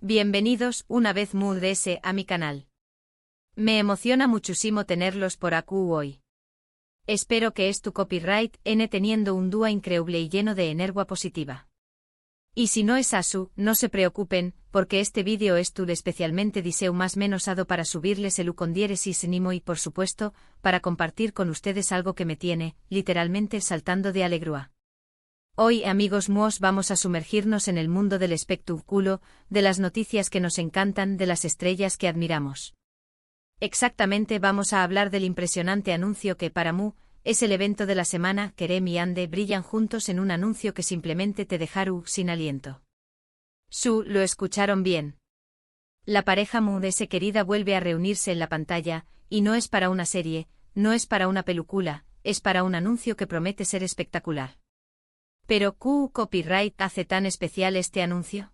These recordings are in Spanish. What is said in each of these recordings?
Bienvenidos una vez más a mi canal. Me emociona muchísimo tenerlos por aquí hoy. Espero que tu copyright teniendo un día increíble y lleno de energía positiva. Y si no es así, no se preocupen, porque este vídeo es especialmente diseñado más menosado para subirles el con diéresis nimo y por supuesto, para compartir con ustedes algo que me tiene, literalmente saltando de alegría. Hoy, amigos míos, vamos a sumergirnos en el mundo del espectáculo, de las noticias que nos encantan, de las estrellas que admiramos. Exactamente, vamos a hablar del impresionante anuncio que, para mí, es el evento de la semana. Kerem y Ande brillan juntos en un anuncio que simplemente te dejará sin aliento. Lo escucharon bien. La pareja Moodese querida vuelve a reunirse en la pantalla, y no es para una serie, no es para una película, es para un anuncio que promete ser espectacular. Pero, ¿qué copyright hace tan especial este anuncio?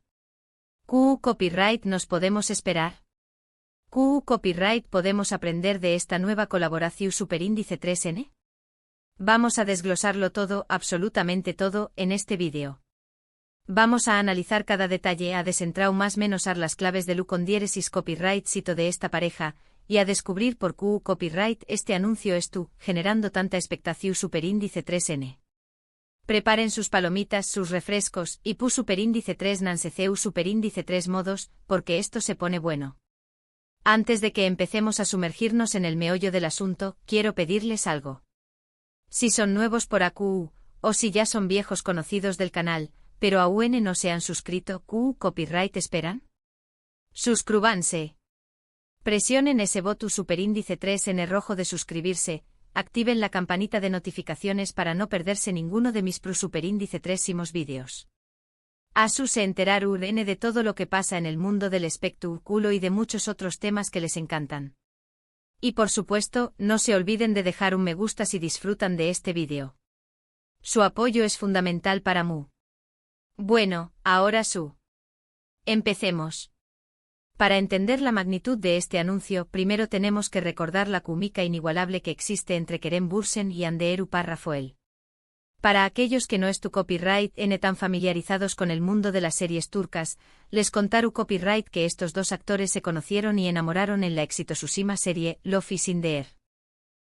¿Qué copyright nos podemos esperar? ¿Qué copyright podemos aprender de esta nueva colaboración Superíndice 3N? Vamos a desglosarlo todo, absolutamente todo, en este vídeo. Vamos a analizar cada detalle, a desentrar más menosar las claves del con diéresis copyright sito de esta pareja, y a descubrir por qué copyright este anuncio generando tanta expectación Superíndice 3N. Preparen sus palomitas, sus refrescos, y Superíndice 3 Nanseceu Superíndice 3 modos, porque esto se pone bueno. Antes de que empecemos a sumergirnos en el meollo del asunto, quiero pedirles algo. Si son nuevos por aquí, o si ya son viejos conocidos del canal, pero aún no se han suscrito, ¿qué copyright esperan? Suscríbanse. Presionen ese botón Superíndice 3 en el rojo de suscribirse. Activen la campanita de notificaciones para no perderse ninguno de mis Superíndice 3 vídeos. Así se enterarán de todo lo que pasa en el mundo del espectáculo y de muchos otros temas que les encantan. Y por supuesto, no se olviden de dejar un me gusta si disfrutan de este vídeo. Su apoyo es fundamental para mí. Bueno, ahora empecemos. Para entender la magnitud de este anuncio, primero tenemos que recordar la química inigualable que existe entre Kerem Bürsin y Hande Rafael. Para aquellos que no es tu copyright tan familiarizados con el mundo de las series turcas, les contaré copyright que estos dos actores se conocieron y enamoraron en la exitosísima serie Love is in the Air.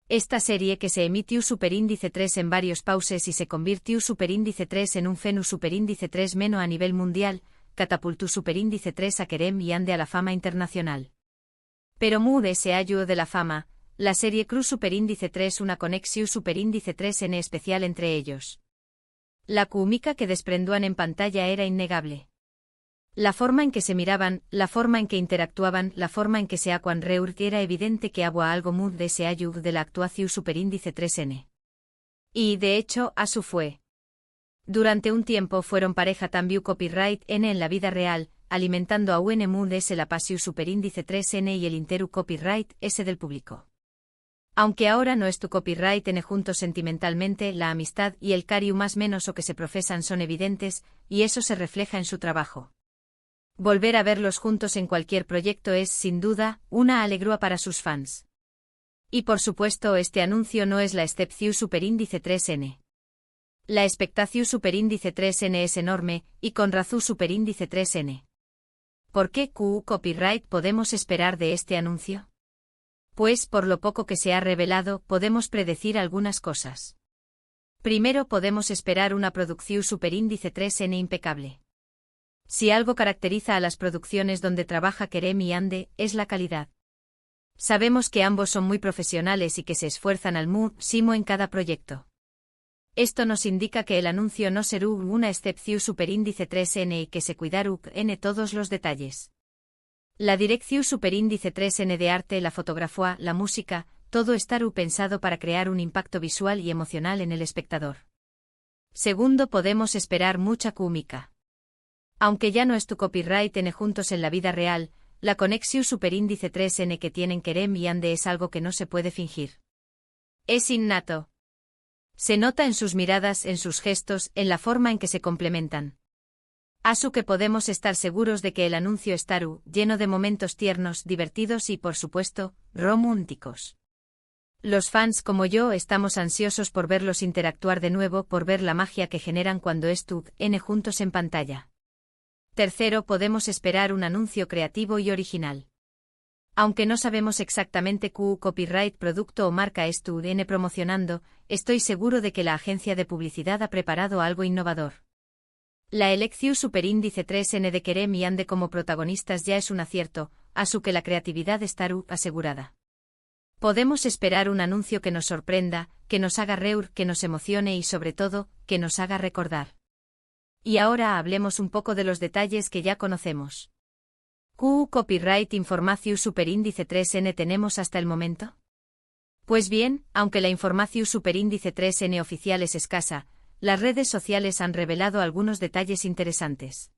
Esta serie que se emitió Superíndice 3 en varios pauses y se convirtió Superíndice 3 en un fenómeno Superíndice 3 meno a nivel mundial, catapultó Superíndice 3 a Kerem y Ande a la fama internacional. Pero Moodese ayudó de la fama, la serie Cruz Superíndice 3 una conexión Superíndice 3 en especial entre ellos. La química que desprendían en pantalla era innegable. La forma en que se miraban, la forma en que interactuaban, la forma en que se aquan reur era evidente que había algo Moodese ayudó de la actuación Superíndice 3N. Y, de hecho, así fue. Durante un tiempo fueron pareja también copyright N en la vida real, alimentando a Moodese la pasión Superíndice 3N y el interu copyright S del público. Aunque ahora no es tu copyright N juntos sentimentalmente, la amistad y el cariño más menos o que se profesan son evidentes, y eso se refleja en su trabajo. Volver a verlos juntos en cualquier proyecto es, sin duda, una alegría para sus fans. Y por supuesto este anuncio no es la excepción Superíndice 3N. La expectación Superíndice 3N es enorme, y con razón Superíndice 3N. ¿Por qué copyright podemos esperar de este anuncio? Pues, por lo poco que se ha revelado, podemos predecir algunas cosas. Primero podemos esperar una producción Superíndice 3N impecable. Si algo caracteriza a las producciones donde trabaja Kerem y Ande, es la calidad. Sabemos que ambos son muy profesionales y que se esfuerzan al máximo en cada proyecto. Esto nos indica que el anuncio no será una excepción Superíndice 3N y que se cuidará en todos los detalles. La dirección Superíndice 3N de arte, la fotografía, la música, todo estará pensado para crear un impacto visual y emocional en el espectador. Segundo, podemos esperar mucha química. Aunque ya no es tu copyright N juntos en la vida real, la conexión Superíndice 3N que tienen Kerem y Ande es algo que no se puede fingir. Es innato. Se nota en sus miradas, en sus gestos, en la forma en que se complementan. Así que podemos estar seguros de que el anuncio estará lleno de momentos tiernos, divertidos y, por supuesto, románticos. Los fans como yo estamos ansiosos por verlos interactuar de nuevo, por ver la magia que generan cuando juntos en pantalla. Tercero, podemos esperar un anuncio creativo y original. Aunque no sabemos exactamente qué copyright producto o marca estén promocionando, estoy seguro de que la agencia de publicidad ha preparado algo innovador. La elección superíndice 3N de Kerem y Ande como protagonistas ya es un acierto, así que la creatividad está asegurada. Podemos esperar un anuncio que nos sorprenda, que nos haga reír, que nos emocione y sobre todo, que nos haga recordar. Y ahora hablemos un poco de los detalles que ya conocemos. ¿Qué copyright información superíndice 3N tenemos hasta el momento? Pues bien, aunque la información superíndice 3N oficial es escasa, las redes sociales han revelado algunos detalles interesantes.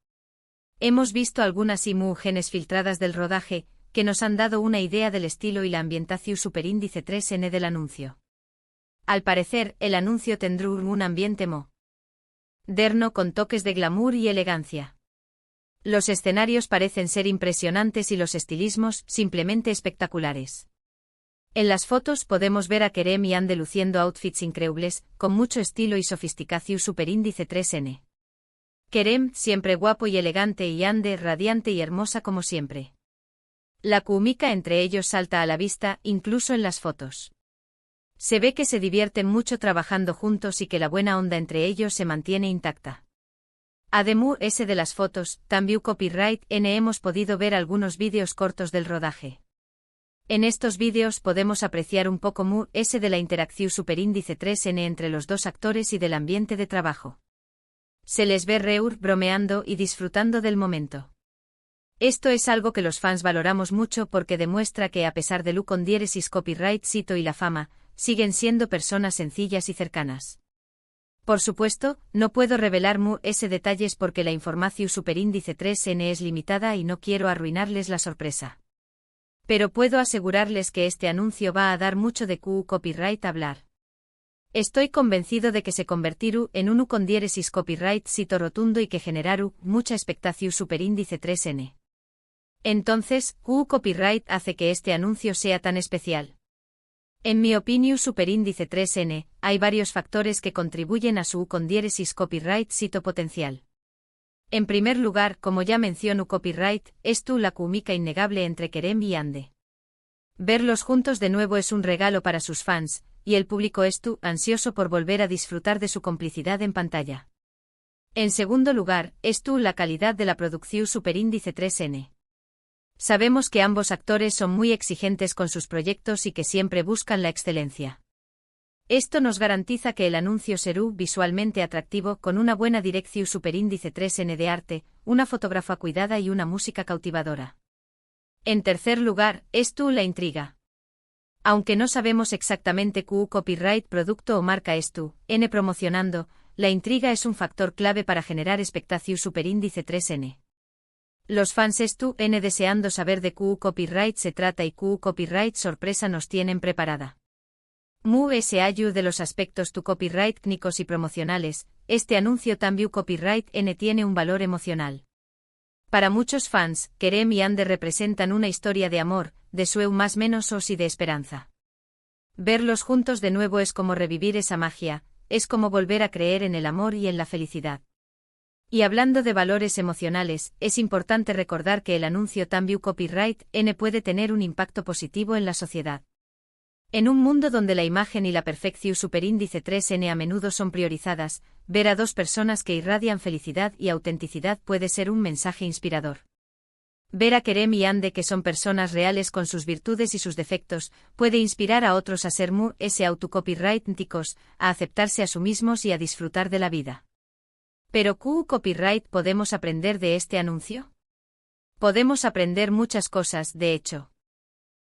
Hemos visto algunas imágenes filtradas del rodaje, que nos han dado una idea del estilo y la ambientación superíndice 3N del anuncio. Al parecer, el anuncio tendrá un ambiente moderno con toques de glamour y elegancia. Los escenarios parecen ser impresionantes y los estilismos simplemente espectaculares. En las fotos podemos ver a Kerem y Ande luciendo outfits increíbles, con mucho estilo y sofisticación superíndice 3N. Kerem, siempre guapo y elegante, y Ande, radiante y hermosa como siempre. La química entre ellos salta a la vista, incluso en las fotos. Se ve que se divierten mucho trabajando juntos y que la buena onda entre ellos se mantiene intacta. Además de las fotos, también copyright N hemos podido ver algunos vídeos cortos del rodaje. En estos vídeos podemos apreciar un poco de la interacción superíndice 3N entre los dos actores y del ambiente de trabajo. Se les ve reír, bromeando y disfrutando del momento. Esto es algo que los fans valoramos mucho porque demuestra que a pesar de con diéresis copyright sito y la fama, siguen siendo personas sencillas y cercanas. Por supuesto, no puedo revelar detalles porque la información superíndice 3N es limitada y no quiero arruinarles la sorpresa. Pero puedo asegurarles que este anuncio va a dar mucho de copyright hablar. Estoy convencido de que se convertirá en uno con diéresis copyright sito rotundo y que generará mucha expectación superíndice 3N. Entonces, ¿qué copyright hace que este anuncio sea tan especial? En mi opinión superíndice 3N, hay varios factores que contribuyen a su con diéresis copyright sito potencial. En primer lugar, como ya menciono copyright, es la química innegable entre Kerem y Ande. Verlos juntos de nuevo es un regalo para sus fans, y el público es ansioso por volver a disfrutar de su complicidad en pantalla. En segundo lugar, es la calidad de la producción superíndice 3N. Sabemos que ambos actores son muy exigentes con sus proyectos y que siempre buscan la excelencia. Esto nos garantiza que el anuncio será visualmente atractivo con una buena dirección superíndice 3N de arte, una fotografía cuidada y una música cautivadora. En tercer lugar, es la intriga. Aunque no sabemos exactamente qué copyright producto o marca es N promocionando, la intriga es un factor clave para generar expectación superíndice 3N. Los fans N deseando saber de qué copyright se trata y qué copyright sorpresa nos tienen preparada. De los aspectos copyright técnicos y promocionales, este anuncio también copyright N tiene un valor emocional. Para muchos fans, Kerem y Ande representan una historia de amor, de sueño más menos y de esperanza. Verlos juntos de nuevo es como revivir esa magia, es como volver a creer en el amor y en la felicidad. Y hablando de valores emocionales, es importante recordar que el anuncio también copyright N puede tener un impacto positivo en la sociedad. En un mundo donde la imagen y la perfección superíndice 3N a menudo son priorizadas, ver a dos personas que irradian felicidad y autenticidad puede ser un mensaje inspirador. Ver a Kerem y Ande que son personas reales con sus virtudes y sus defectos, puede inspirar a otros a ser autocopyrighticos, a aceptarse a sí mismos y a disfrutar de la vida. ¿Pero qué copyright podemos aprender de este anuncio? Podemos aprender muchas cosas, de hecho.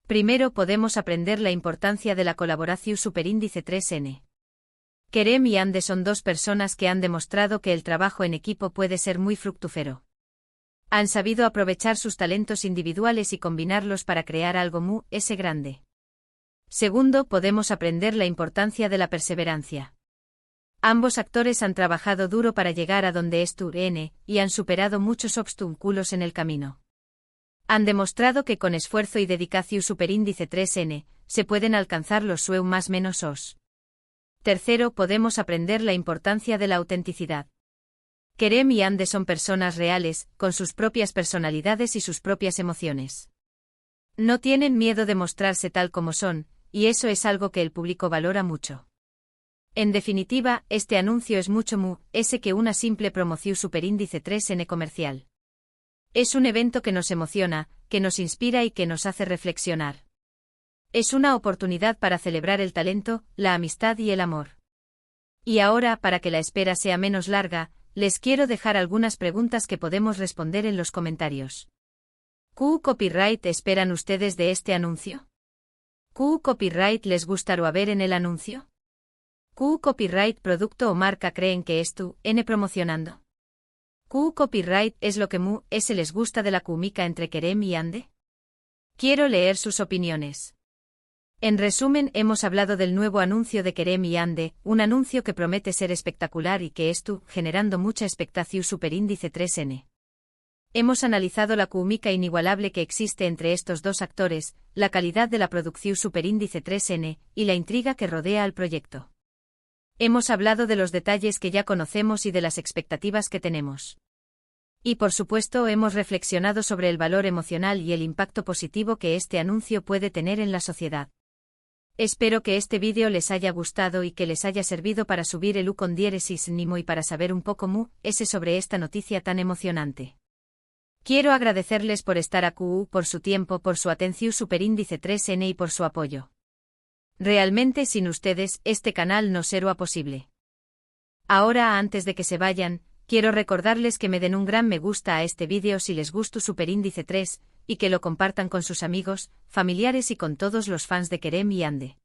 Primero podemos aprender la importancia de la colaboración superíndice 3N. Kerem y Ande son dos personas que han demostrado que el trabajo en equipo puede ser muy fructífero. Han sabido aprovechar sus talentos individuales y combinarlos para crear algo grande. Segundo, podemos aprender la importancia de la perseverancia. Ambos actores han trabajado duro para llegar a donde N y han superado muchos obstáculos en el camino. Han demostrado que con esfuerzo y dedicación superíndice 3N, se pueden alcanzar los sueños más menos. Tercero, podemos aprender la importancia de la autenticidad. Kerem y Ande son personas reales, con sus propias personalidades y sus propias emociones. No tienen miedo de mostrarse tal como son, y eso es algo que el público valora mucho. En definitiva, este anuncio es mucho más que una simple promoción superíndice 3N comercial. Es un evento que nos emociona, que nos inspira y que nos hace reflexionar. Es una oportunidad para celebrar el talento, la amistad y el amor. Y ahora, para que la espera sea menos larga, les quiero dejar algunas preguntas que podemos responder en los comentarios. ¿Qué copyright esperan ustedes de este anuncio? ¿Qué copyright les gustaría ver en el anuncio? ¿Qué copyright producto o marca creen que promocionando? ¿Qué copyright es lo que se les gusta de la química entre Kerem y Ande? Quiero leer sus opiniones. En resumen, hemos hablado del nuevo anuncio de Kerem y Ande, un anuncio que promete ser espectacular y que generando mucha expectación superíndice 3N. Hemos analizado la química inigualable que existe entre estos dos actores, la calidad de la producción superíndice 3N, y la intriga que rodea al proyecto. Hemos hablado de los detalles que ya conocemos y de las expectativas que tenemos. Y por supuesto hemos reflexionado sobre el valor emocional y el impacto positivo que este anuncio puede tener en la sociedad. Espero que este vídeo les haya gustado y que les haya servido para subir el con diéresis nimo y para saber un poco sobre esta noticia tan emocionante. Quiero agradecerles por estar aquí, por su tiempo, por su atención superíndice 3N y por su apoyo. Realmente sin ustedes, este canal no sería posible. Ahora, antes de que se vayan, quiero recordarles que me den un gran me gusta a este vídeo si les gustó superíndice 3, y que lo compartan con sus amigos, familiares y con todos los fans de Kerem y Ande.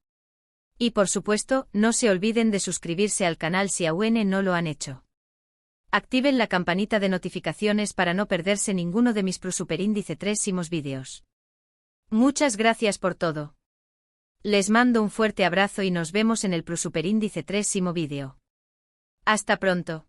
Y por supuesto, no se olviden de suscribirse al canal si aún no lo han hecho. Activen la campanita de notificaciones para no perderse ninguno de mis superíndice 3 vídeos. Muchas gracias por todo. Les mando un fuerte abrazo y nos vemos en el superíndice 3 vídeo. Hasta pronto.